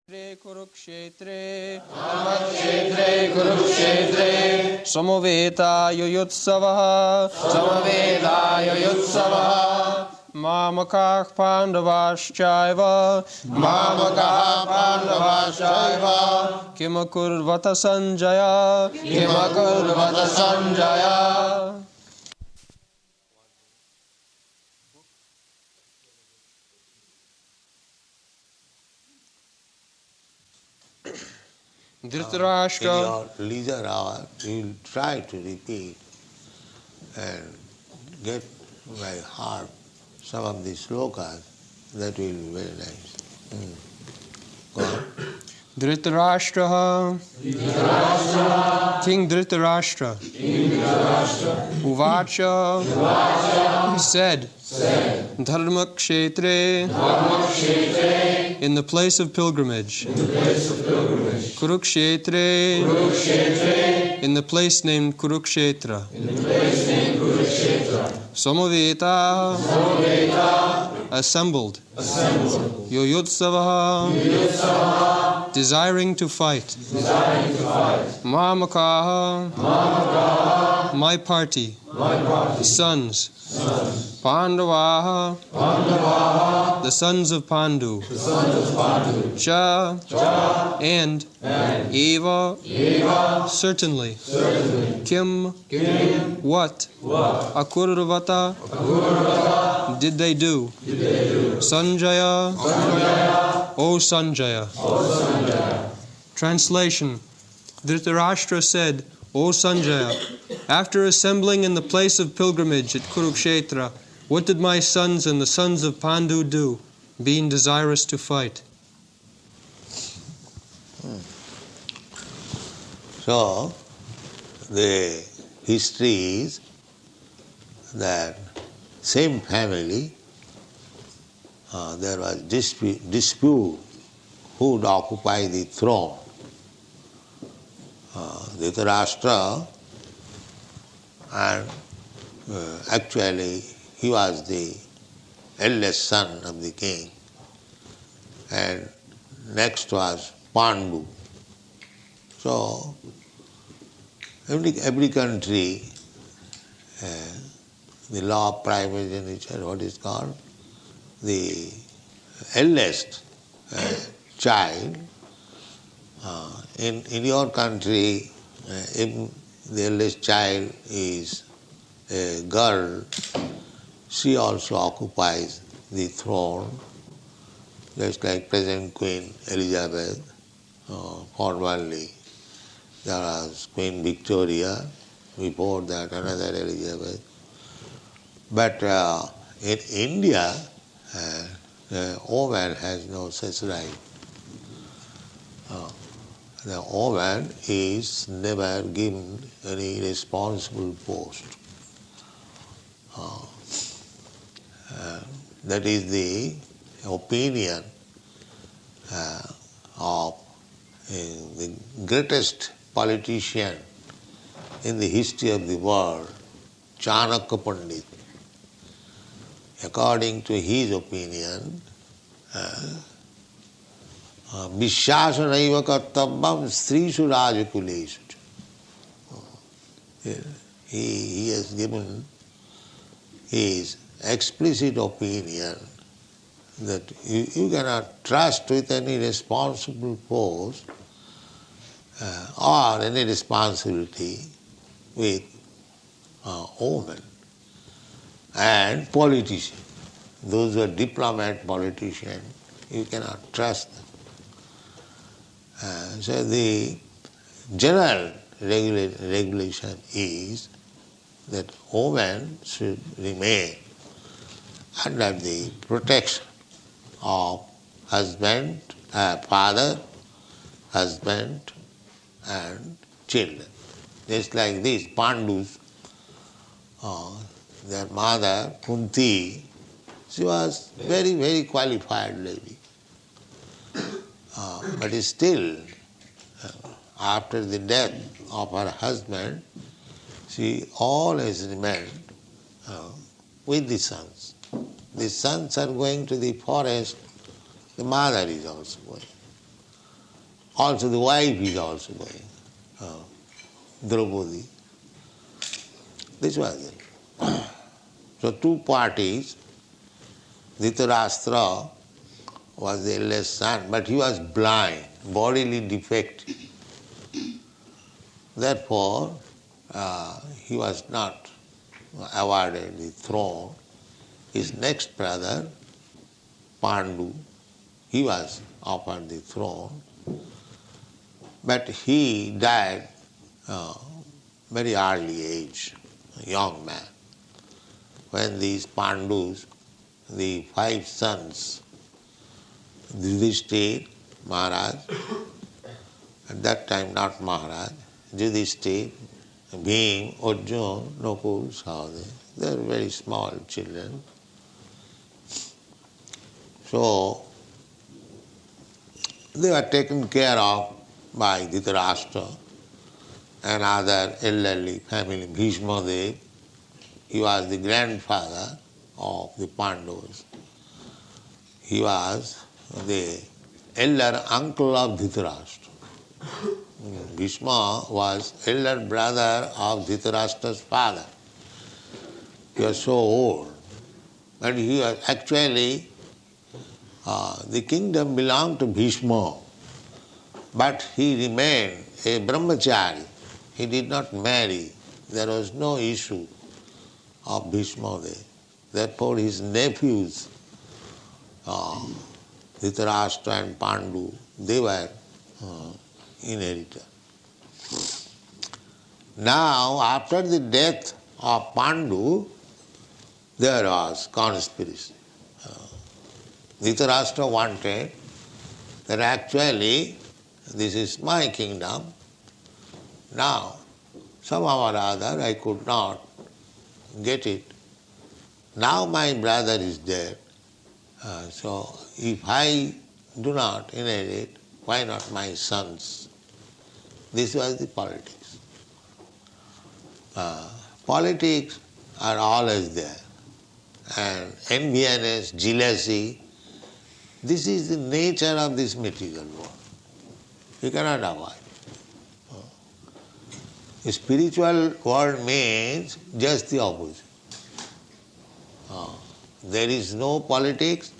Kurukṣetre, Kurukṣetre, samavetā yuyutsavaḥ, māmakāḥ pāṇḍavāś caiva, kim akurvata Sañjaya, Dhṛtarāṣṭra. In your leisure hour, you will try to repeat and get by heart some of these slokas. That will be very nice. Go on. Dhṛtarāṣṭra, King Dhṛtarāṣṭra, uvāca, he said, dharma-kṣetre, in the place of pilgrimage, Kurukṣetra, in the place named Kurukṣetra, samavetā, assembled, yuyutsavaḥ, desiring to fight, māmakāḥ, my party, sons, Pāṇḍavāḥ, the sons of Pāṇḍu, cha, and eva, certainly, kim, what, akurvata, did they do, Sañjaya, O Sañjaya. Translation: Dhṛtarāṣṭra said, O Sañjaya, after assembling in the place of pilgrimage at Kurukṣetra, what did my sons and the sons of Pāṇḍu do, being desirous to fight? So, the history is that same family, there was dispute who would occupy the throne. Dhṛtarāṣṭra, and actually he was the eldest son of the king, and next was Pāṇḍu. So every country, the law of primogeniture, what is called, the eldest child, in your country, if the eldest child is a girl, she also occupies the throne, just like present Queen Elizabeth. Formerly there was Queen Victoria, before that another Elizabeth. But in India, the woman has no such right. The woman is never given any responsible post. That is the opinion of the greatest politician in the history of the world, Chanakya Pandit. According to his opinion, Vishwāsa naiva kartavyam strishu rajakuleshu. He has given his explicit opinion that you cannot trust with any responsible post or any responsibility with women and politicians. Those who are diplomat politicians, you cannot trust them. So the general regulation is that women should remain under the protection of husband, father, husband and children. Just like this, Pāṇḍu's, their mother, Kunti, she was very, very qualified lady. But still, after the death of her husband, she always remained with the sons. The sons are going to the forest, the mother is also going. Also the wife is also going, Draupadi. This was it. So two parties. Dhṛtarāṣṭra was the eldest son, but he was blind, bodily defect. Therefore, he was not awarded the throne. His next brother, Pāṇḍu, he was offered the throne, but he died very early age, a young man. When these Pāṇḍus, the 5 sons, Yudhishthira, Maharaj, at that time not Maharaj, Yudhishthira, Bhīma, Arjuna, Nakula, Sahadeva, they were very small children. So, they were taken care of by Dhṛtarāṣṭra and other elderly family. Bhishma Dev, he was the grandfather of the Pāṇḍavāś. He was the elder uncle of Dhṛtarāṣṭra. Bhishma was elder brother of Dhṛtarāṣṭra's father. He was so old, but he was actually, the kingdom belonged to Bhishma, but he remained a brahmachari. He did not marry. There was no issue of Bhishma there. Therefore his nephews, Dhṛtarāṣṭra and Pāṇḍu, they were inheritors. Now, after the death of Pāṇḍu, there was conspiracy. Dhṛtarāṣṭra wanted that actually this is my kingdom. Now, somehow or other I could not get it. Now my brother is dead. So if I do not inherit, why not my sons? This was the politics. Politics are always there. And enviness, jealousy, this is the nature of this material world. You cannot avoid. The spiritual world means just the opposite. There is no politics,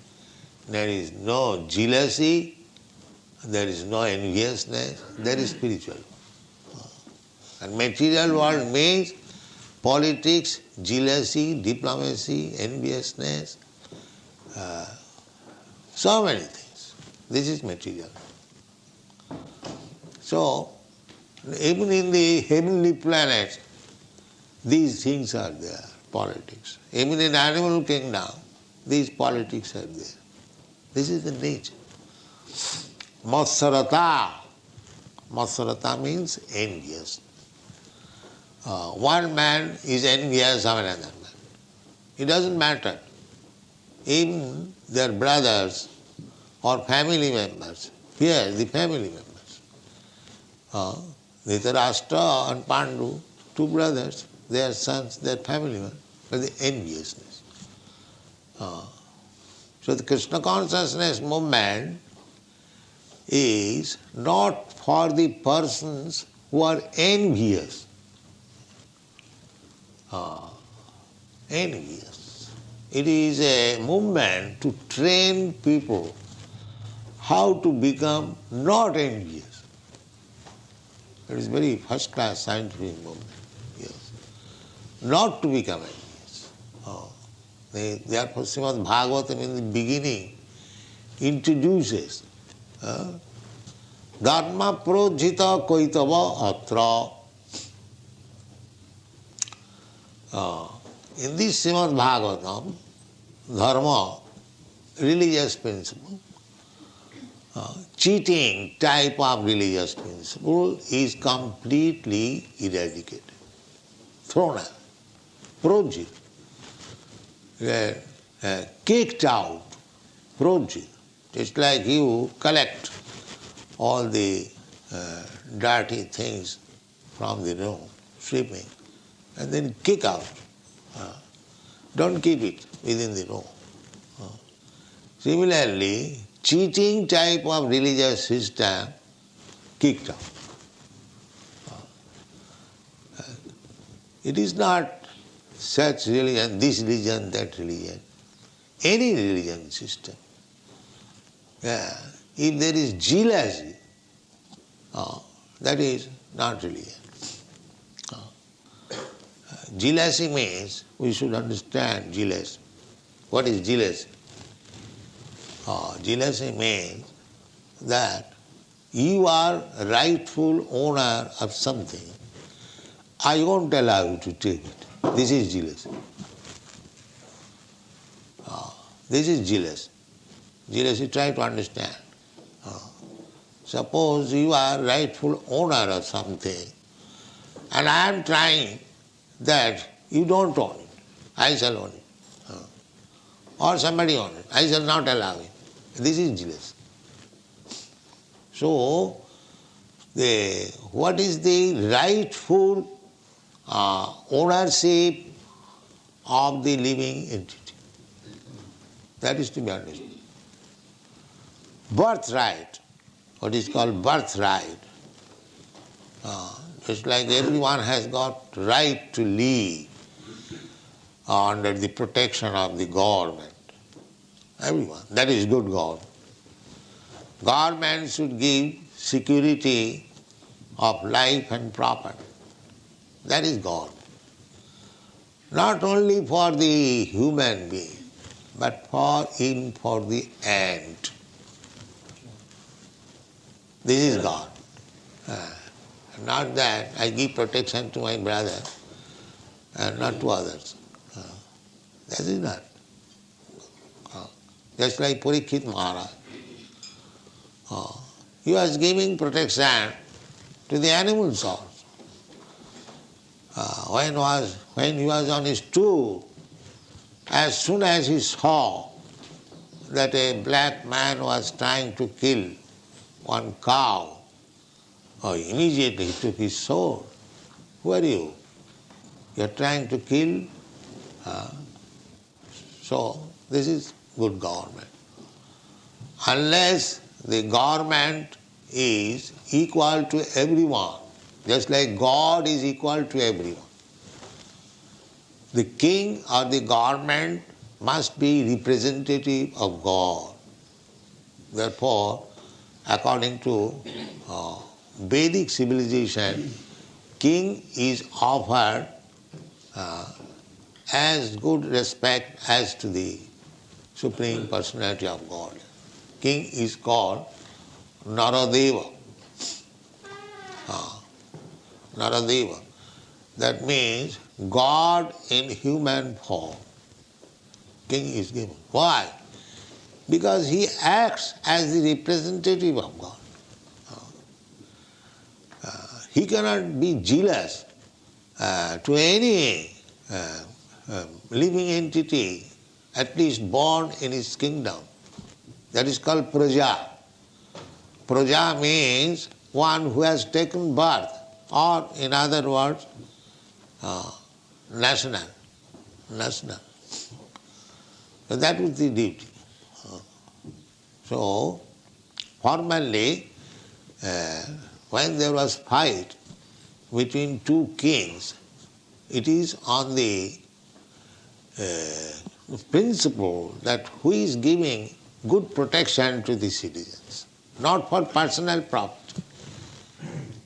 there is no jealousy, there is no enviousness, there is spiritual. And material world means politics, jealousy, diplomacy, enviousness, so many things. This is material. So, even in the heavenly planets, these things are there, politics. Even in animal kingdom, these politics are there. This is the nature. Matsarata. Matsarata means envious. One man is envious of another man. It doesn't matter. Even their brothers or family members. Here, the family members. Dhṛtarāṣṭra and Pāṇḍu, 2 brothers, their sons, their family members, but the enviousness. So the Krishna consciousness movement is not for the persons who are envious. Envious. It is a movement to train people how to become not envious. It is very first-class scientific movement. Yes. Not to become envious. Therefore, Srimad Bhagavatam in the beginning introduces dharma-kṣetre kaiva atra. In this Srimad Bhagavatam, dharma, religious principle, cheating type of religious principle is completely eradicated, thrown out, projit, kicked out, projit. It's like you collect all the dirty things from the room, sweeping, and then kick out. Don't keep it within the room. Similarly, cheating type of religious system kicked out. It is not such religion, this religion, that religion. Any religion system. If there is jealousy, that is not religion. Jealousy means, we should understand jealousy. What is jealousy? Jealousy means that you are rightful owner of something. I won't allow you to take it. This is jealousy. This is jealousy. Jealousy, try to understand. Suppose you are rightful owner of something, and I am trying that you don't own it, I shall own it. Or somebody own it, I shall not allow it. This is jealousy. So, what is the rightful ownership of the living entity? That is to be understood. Birthright, what is called birthright. Just like everyone has got right to live under the protection of the government. Everyone. That is good government. Government should give security of life and property. That is God. Not only for the human being, but for the ant. This is God. Not that I give protection to my brother and not to others. That is not. Just like Parikshit Maharaj. He was giving protection to the animals also. When he was on his tour, as soon as he saw that a black man was trying to kill one cow, immediately he took his sword. Who are you? You are trying to kill? So this is good government. Unless the government is equal to everyone, just like God is equal to everyone. The king or the government must be representative of God. Therefore, according to Vedic civilization, king is offered as good respect as to the Supreme Personality of God. King is called Naradeva. Naradeva. That means God in human form. King is given. Why? Because he acts as the representative of God. He cannot be jealous to any living entity, at least born in his kingdom. That is called praja. Praja means one who has taken birth, or in other words, national. National. So that was the duty. So, formerly, when there was fight between two kings, it is on the principle that who is giving good protection to the citizens, not for personal profit.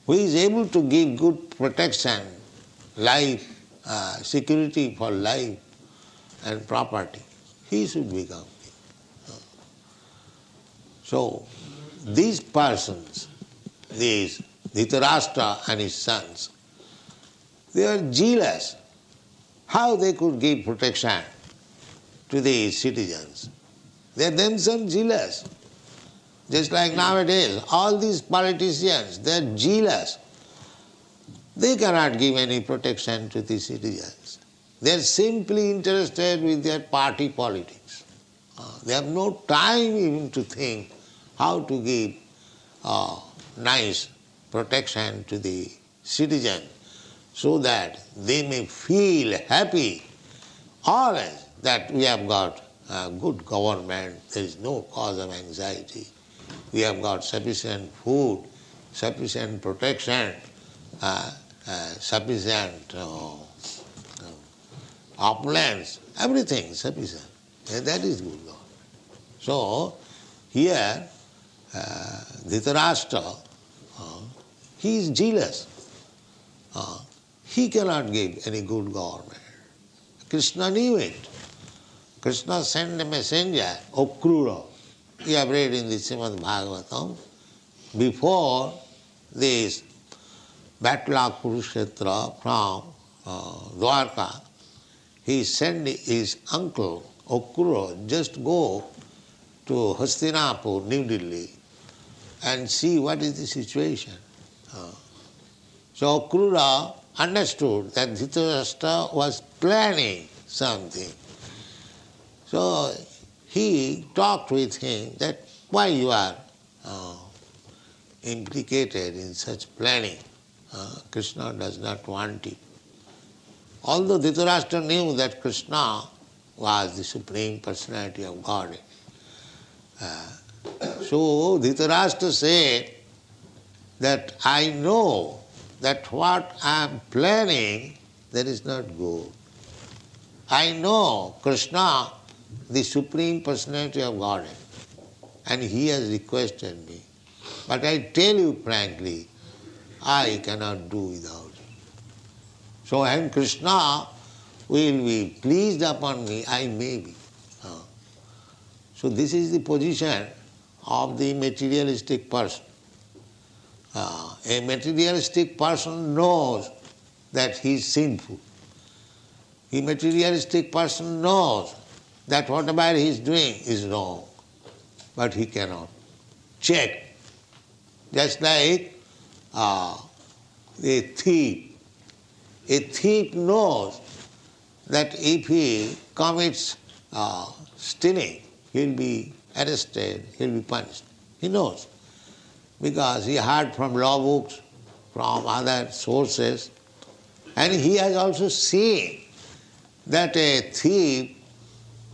Who is able to give good protection, life, security for life and property, he should become king. So, these persons, these Dhṛtarāṣṭra and his sons, they are jealous. How they could give protection to the citizens? They are themselves jealous. Just like nowadays, all these politicians, they are jealous. They cannot give any protection to the citizens. They are simply interested with their party politics. They have no time even to think how to give nice protection to the citizen so that they may feel happy always that we have got good government, there is no cause of anxiety, we have got sufficient food, sufficient protection, sufficient opulence, everything sufficient. And that is good Lord. So, here, Dhṛtarāṣṭra, he is jealous. He cannot give any good government. Krishna knew it. Krishna sent a messenger, Akrura. You have read in the Srimad Bhagavatam. Before this battle of Kurukṣetra from Dwarka, he sent his uncle, Akrura, just go to Hastinapur, New Delhi, and see what is the situation. So Akrura understood that Dhṛtarāṣṭra was planning something. So he talked with him that why you are implicated in such planning. Krishna does not want it. Although Dhṛtarāṣṭra knew that Krishna was the Supreme Personality of Godhead. So Dhṛtarāṣṭra said that I know that what I am planning, that is not good. I know Krishna, the Supreme Personality of Godhead, and he has requested me. But I tell you frankly, I cannot do without him. So when Krishna will be pleased upon me, I may be. So this is the position of the materialistic person. A materialistic person knows that he is sinful. A materialistic person knows that whatever he is doing is wrong, but he cannot check. Just like a thief. A thief knows that if he commits stealing, he will be arrested, he will be punished. He knows. Because he heard from law books, from other sources, and he has also seen that a thief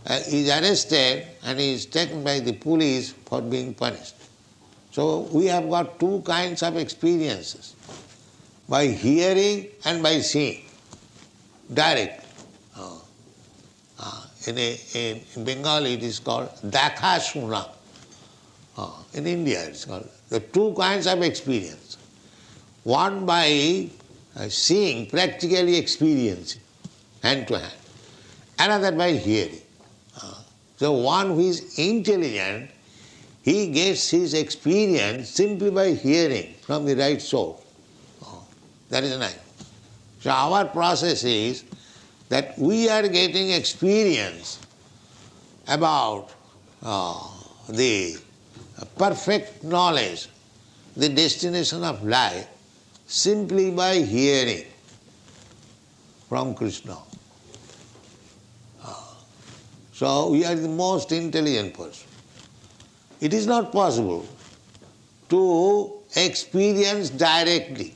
is arrested and is taken by the police for being punished. So we have got two kinds of experiences, by hearing and by seeing, direct. In Bengali it is called Dekha Shuna. In India it is called. The two kinds of experience. One by seeing, practically experiencing, hand to hand. Another by hearing. So one who is intelligent, he gets his experience simply by hearing from the right source. That is nice. So our process is that we are getting experience about the perfect knowledge, the destination of life, simply by hearing from Krishna. So we are the most intelligent person. It is not possible to experience directly.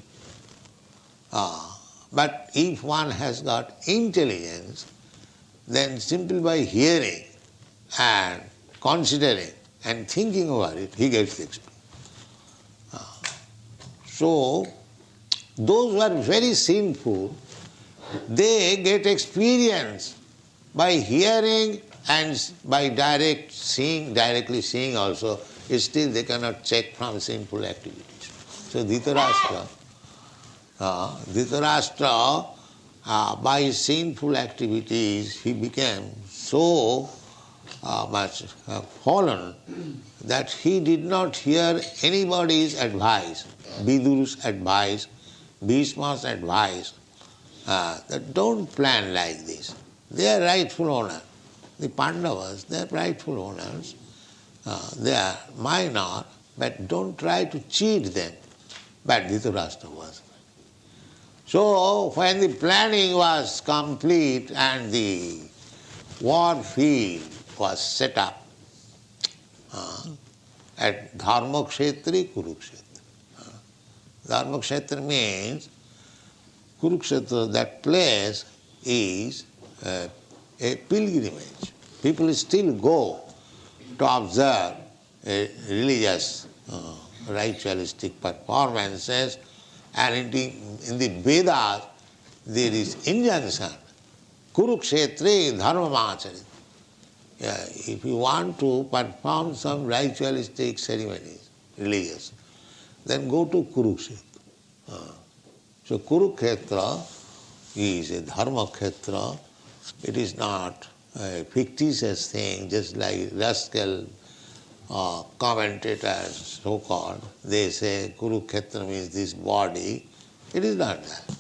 But if one has got intelligence, then simply by hearing and considering and thinking over it, he gets the experience. So, those who are very sinful, they get experience by hearing and by directly seeing also. Still they cannot check from sinful activities. So Dhṛtarāṣṭra, by his sinful activities, he became so much fallen that he did not hear anybody's advice, Viduru's advice, Bhishma's advice, that don't plan like this. They are rightful owners. The Pāṇḍavāś, they are rightful owners. They are minor, but don't try to cheat them. But Dhṛtarāṣṭra was. So when the planning was complete and the war field was set up at dharma-kṣetre, Kurukṣetra. Dharma-kṣetra means Kurukṣetra, that place is a pilgrimage. People still go to observe a religious ritualistic performances, and in the Vedas there is injunction, kuru-kṣetre dharma-kṣetre. If you want to perform some ritualistic ceremonies, religious, then go to Kurukṣetra. So Kurukṣetra is a dharma-kṣetra. It is not a fictitious thing, just like rascal commentators, so-called. They say Kurukṣetra means this body. It is not that.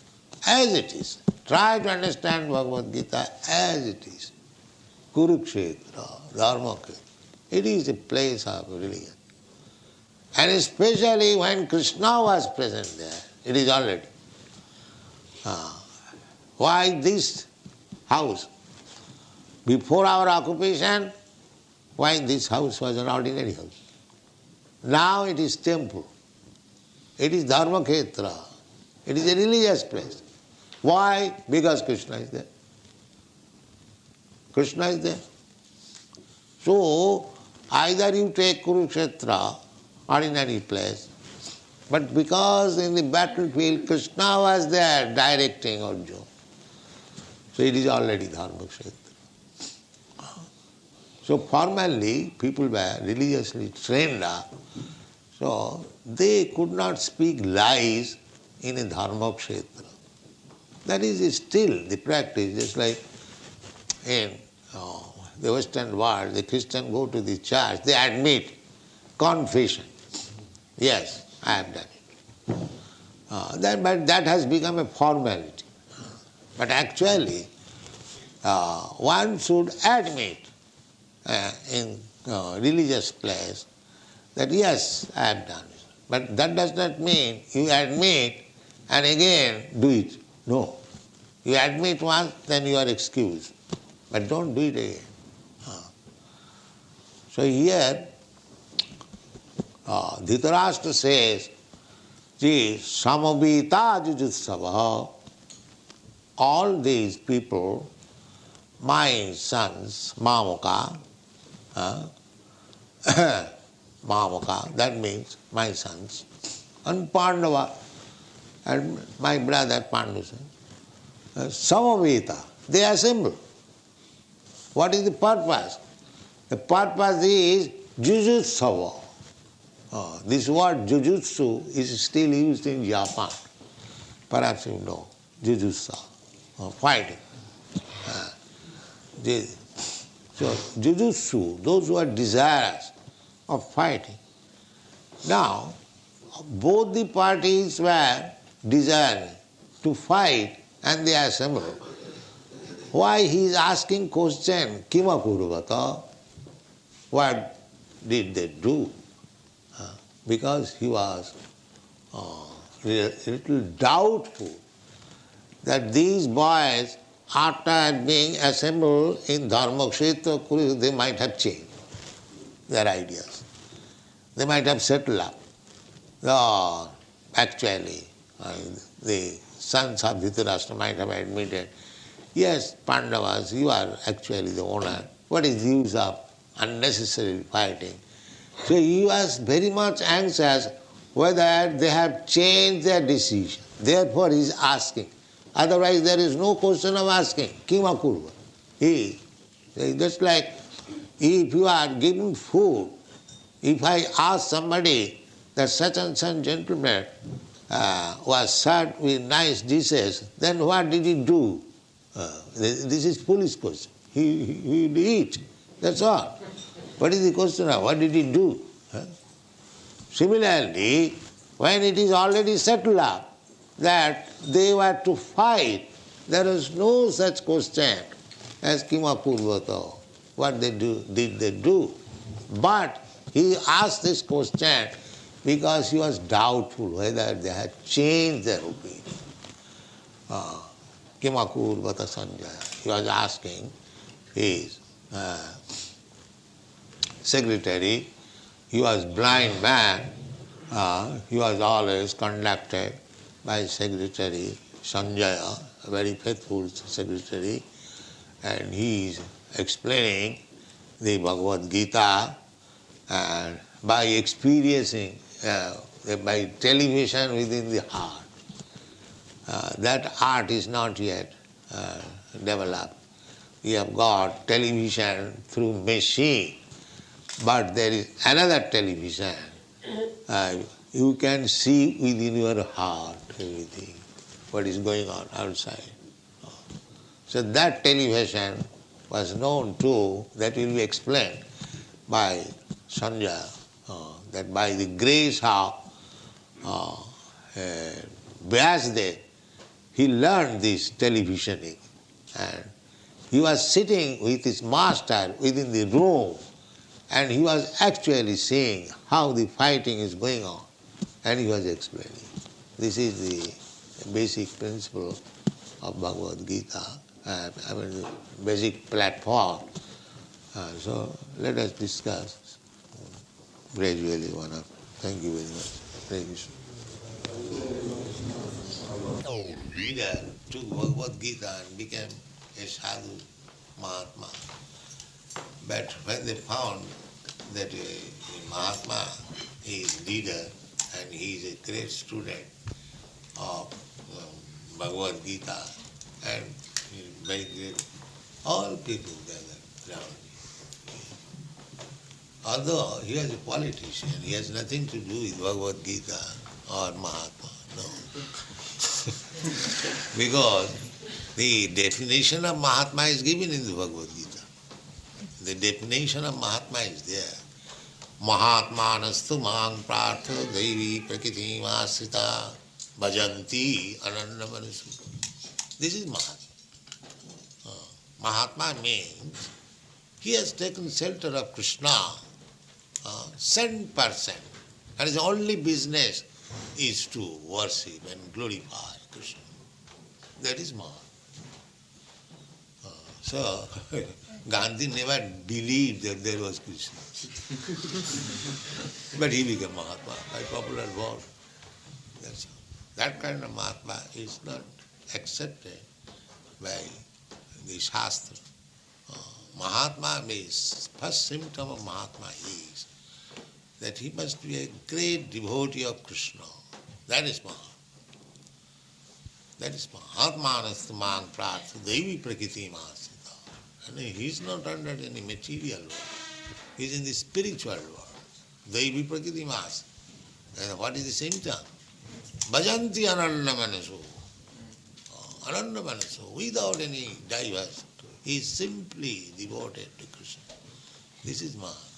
As it is. Try to understand Bhagavad Gita as it is. Kurukṣetra, dharma-kṣetra. It is a place of religion. And especially when Krishna was present there, it is already. Why this house? Before our occupation, why this house was an ordinary house? Now it is temple. It is dharma-kṣetra. It is a religious place. Why? Because Krishna is there. Krishna is there. So, either you take Kurukṣetra, ordinary place, but because in the battlefield Krishna was there directing Arjuna, so it is already dharma-kṣetra. So formerly people were religiously trained up, so they could not speak lies in a dharma-kṣetra. That is still the practice, just like in the Western world, the Christians go to the church, they admit confession. Yes, I have done it. But that has become a formality. But actually, one should admit in religious place that yes, I have done it. But that does not mean you admit and again do it. No. You admit once, then you are excused. But don't do it again. So here, Dhṛtarāṣṭra says, samavetā yuyutsavaḥ, all these people, my sons, māmakāḥ, māmakāḥ, that means my sons, and Pāṇḍavāś, and my brother Pāṇḍu, samavetā, they assemble. What is the purpose? The purpose is yuyutsavaḥ. This word jujutsu is still used in Japan. Perhaps you know, jujutsu, fighting. So jujutsu, those who are desirous of fighting. Now, both the parties were desiring to fight and they assembled. Why he is asking question, kim akurvata? What did they do? Because he was a little doubtful that these boys, after being assembled in dharma-kṣetre, they might have changed their ideas. They might have settled up. Actually, the sons of Dhṛtarāṣṭra might have admitted, yes, Pāṇḍavāś, you are actually the owner. What is the use of unnecessary fighting? So he was very much anxious whether they have changed their decision. Therefore he is asking. Otherwise there is no question of asking. Kim akurvata? Just like if you are giving food, if I ask somebody that such and such gentleman was served with nice dishes, then what did he do? This is foolish question. He will eat. That's all. What is the question of what did he do? Similarly, when it is already settled up that they were to fight, there is no such question as kim akurvata. What did they do? But he asked this question because he was doubtful whether they had changed their opinion. Kim akurvata Sañjaya. He was asking his secretary. He was blind man. He was always conducted by secretary Sañjaya, a very faithful secretary, and he is explaining the Bhagavad Gita, and by experiencing by television within the heart. That art is not yet developed. We have got television through machine, but there is another television. You can see within your heart everything, what is going on outside. So that television was known too, that will be explained by Sañjaya, that by the grace of Vyasadeva, he learned this televisioning, and he was sitting with his master within the room, and he was actually seeing how the fighting is going on, and he was explaining. This is the basic principle of Bhagavad Gita, the basic platform. So let us discuss gradually one after. Thank you very much. Hare Krishna. Reader took Bhagavad Gita and became a sadhu, Mahatma. But when they found that a Mahatma is leader and he is a great student of Bhagavad Gita and very great, all people gathered around him. Although he was a politician, he has nothing to do with Bhagavad Gita or Mahatma, no. Because the definition of Mahatma is given in the Bhagavad Gita. The definition of Mahatma is there. Mahatmanastu māṃ prārtho devi prakritim āsrita bhajanti anandamanasu. This is Mahatma. Mahatma means he has taken shelter of Krishna, 100%, and his only business is to worship and glorify Krishna. That is Mahatma. So, Gandhi never believed that there was Krishna. But he became Mahatma by popular vote. That's all. That kind of Mahatma is not accepted by the Shastra. Mahatma means, first symptom of Mahatma is that he must be a great devotee of Krishna. That is Mahatma. That is Mahatmanastu māṃ prārtho devi prakritim āsrita. And he is not under any material world. He is in the spiritual world. Devi prakritim āsrita. And what is the symptom? Bhajanti anandamanasu. Anandamanasu, without any diversity. He is simply devoted to Krishna. This is Mahatma.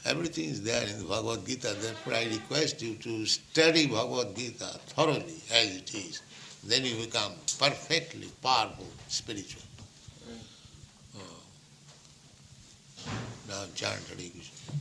Everything is there in the Bhagavad Gita. Therefore I request you to study Bhagavad Gita thoroughly as it is. Then you become perfectly powerful, spiritual. Now chant Hare Krishna.